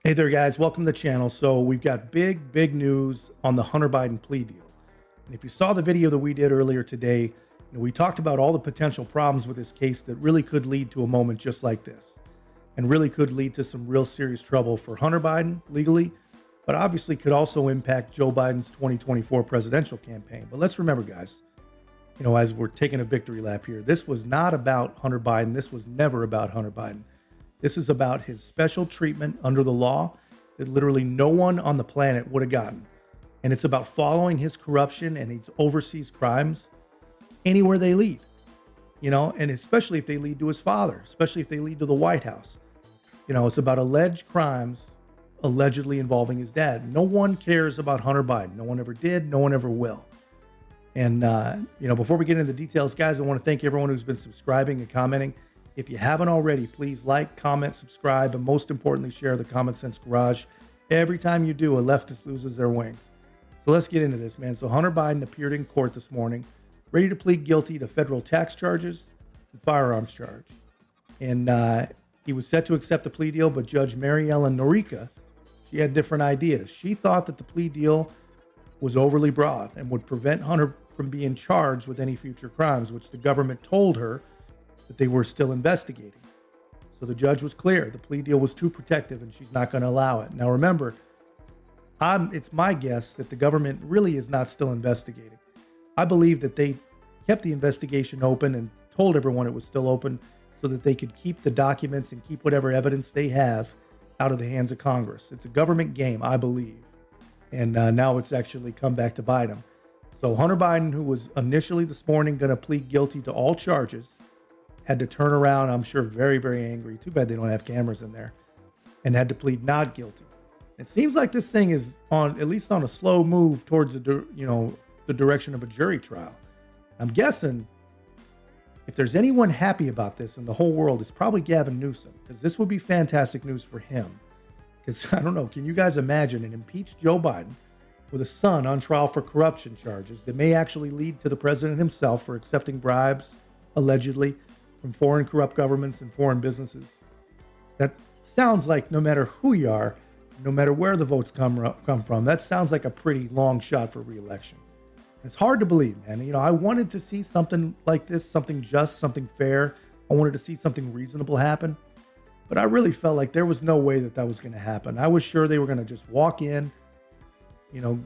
Hey there, guys. Welcome to the channel. So we've got big news on the Hunter Biden plea deal. And if you saw the video that we did earlier today, we talked about all the potential problems with this case that really could lead to a moment just like this, and really could lead to some real serious trouble for Hunter Biden legally, but obviously could also impact Joe Biden's 2024 presidential campaign. But let's remember, guys, as we're taking a victory lap here, this was not about Hunter Biden. This was never about Hunter Biden. This is about his special treatment under the law that literally no one on the planet would have gotten. And it's about following his corruption and his overseas crimes anywhere they lead, and especially if they lead to his father, especially if they lead to the White House. It's about alleged crimes allegedly involving his dad. No one cares about Hunter Biden. No one ever did. No one ever will. And, before we get into the details, guys, I want to thank everyone who's been subscribing and commenting. If you haven't already, please like, comment, subscribe, and most importantly, share the Common Sense Garage. Every time you do, a leftist loses their wings. So let's get into this, man. So Hunter Biden appeared in court this morning, ready to plead guilty to federal tax charges and firearms charge. And he was set to accept the plea deal, but Judge Mary Ellen Norieka, she had different ideas. She thought that the plea deal was overly broad and would prevent Hunter from being charged with any future crimes, which the government told her that they were still investigating. So the judge was clear. The plea deal was too protective and she's not going to allow it. Now remember, it's my guess that the government really is not still investigating. I believe that they kept the investigation open and told everyone it was still open so that they could keep the documents and keep whatever evidence they have out of the hands of Congress. It's a government game, I believe. And now it's actually come back to bite him. So Hunter Biden, who was initially this morning going to plead guilty to all charges, had to turn around, I'm sure, very, very angry. Too bad they don't have cameras in there. And had to plead not guilty. It seems like this thing is at least on a slow move towards the direction of a jury trial. I'm guessing if there's anyone happy about this in the whole world, it's probably Gavin Newsom, because this would be fantastic news for him. Because I don't know, can you guys imagine an impeached Joe Biden with a son on trial for corruption charges that may actually lead to the president himself for accepting bribes, allegedly, from foreign corrupt governments and foreign businesses? That sounds like, no matter who you are, no matter where the votes come from, that sounds like a pretty long shot for re-election. It's hard to believe, man. I wanted to see something like this, something just, something fair. I wanted to see something reasonable happen. But I really felt like there was no way that was going to happen. I was sure they were going to just walk in, and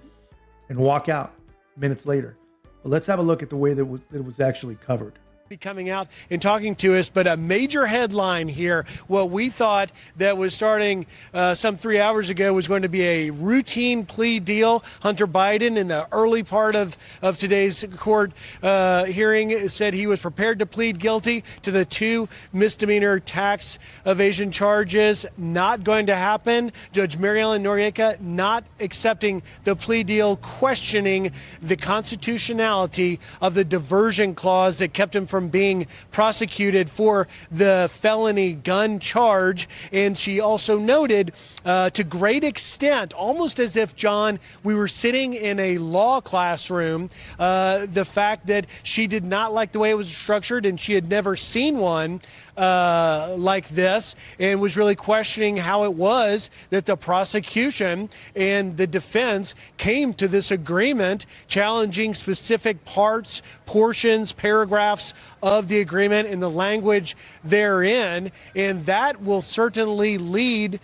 walk out minutes later. But let's have a look at the way that it was actually covered. Be coming out and talking to us, but a major headline here, what we thought that was starting some 3 hours ago was going to be a routine plea deal. Hunter Biden, in the early part of today's court hearing, said he was prepared to plead guilty to the 2 misdemeanor tax evasion charges. Not going to happen. Judge Mary Ellen Norieka not accepting the plea deal, questioning the constitutionality of the diversion clause that kept him from being prosecuted for the felony gun charge. And she also noted to great extent, almost as if, John, we were sitting in a law classroom, the fact that she did not like the way it was structured and she had never seen one like this, and was really questioning how it was that the prosecution and the defense came to this agreement, challenging specific parts, portions, paragraphs of the agreement and the language therein. And that will certainly lead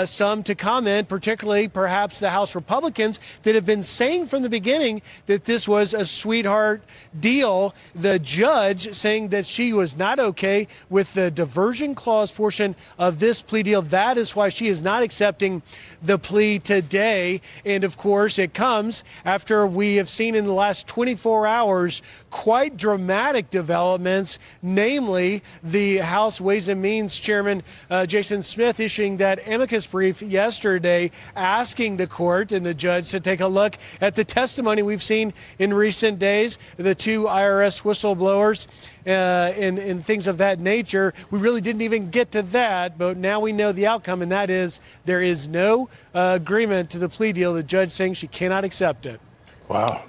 some to comment, particularly perhaps the House Republicans that have been saying from the beginning that this was a sweetheart deal. The judge saying that she was not okay with the diversion clause portion of this plea deal. That is why she is not accepting the plea today. And of course, it comes after we have seen in the last 24 hours quite dramatic developments, namely the House Ways and Means Chairman Jason Smith issuing that amicus brief yesterday, asking the court and the judge to take a look at the testimony we've seen in recent days, the 2 IRS whistleblowers and things of that nature. We really didn't even get to that, but now we know the outcome, and that is there is no agreement to the plea deal. The judge saying she cannot accept it. Wow.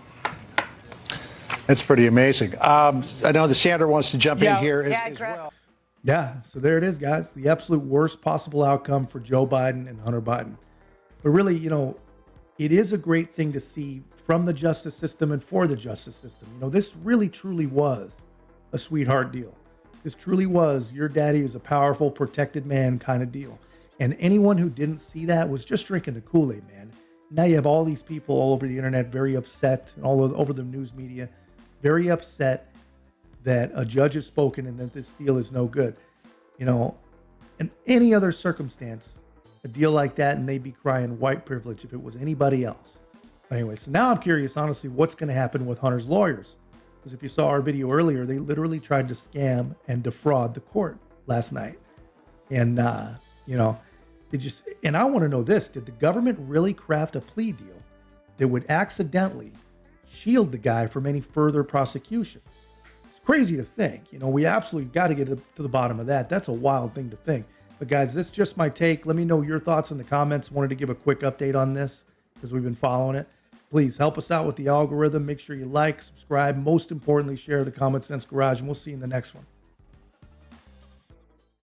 That's pretty amazing. I know the Sandra wants to jump in here as well. Yeah, so there it is, guys. The absolute worst possible outcome for Joe Biden and Hunter Biden. But really, it is a great thing to see from the justice system and for the justice system. This really truly was a sweetheart deal. This truly was your daddy is a powerful, protected man kind of deal. And anyone who didn't see that was just drinking the Kool-Aid, man. Now you have all these people all over the internet very upset, and over the news media, very upset that a judge has spoken and that this deal is no good. In any other circumstance, a deal like that, and they'd be crying white privilege if it was anybody else. Anyway, so now I'm curious, honestly, what's going to happen with Hunter's lawyers? Because if you saw our video earlier, they literally tried to scam and defraud the court last night. And, and I want to know this, did the government really craft a plea deal that would accidentally shield the guy from any further prosecution? It's crazy to think. We absolutely got to get to the bottom of that. That's a wild thing to think. But guys, this is just my take. Let me know your thoughts in the comments. Wanted to give a quick update on this because we've been following it. Please help us out with the algorithm. Make sure you like, subscribe. Most importantly, share the Common Sense Garage, and we'll see you in the next one.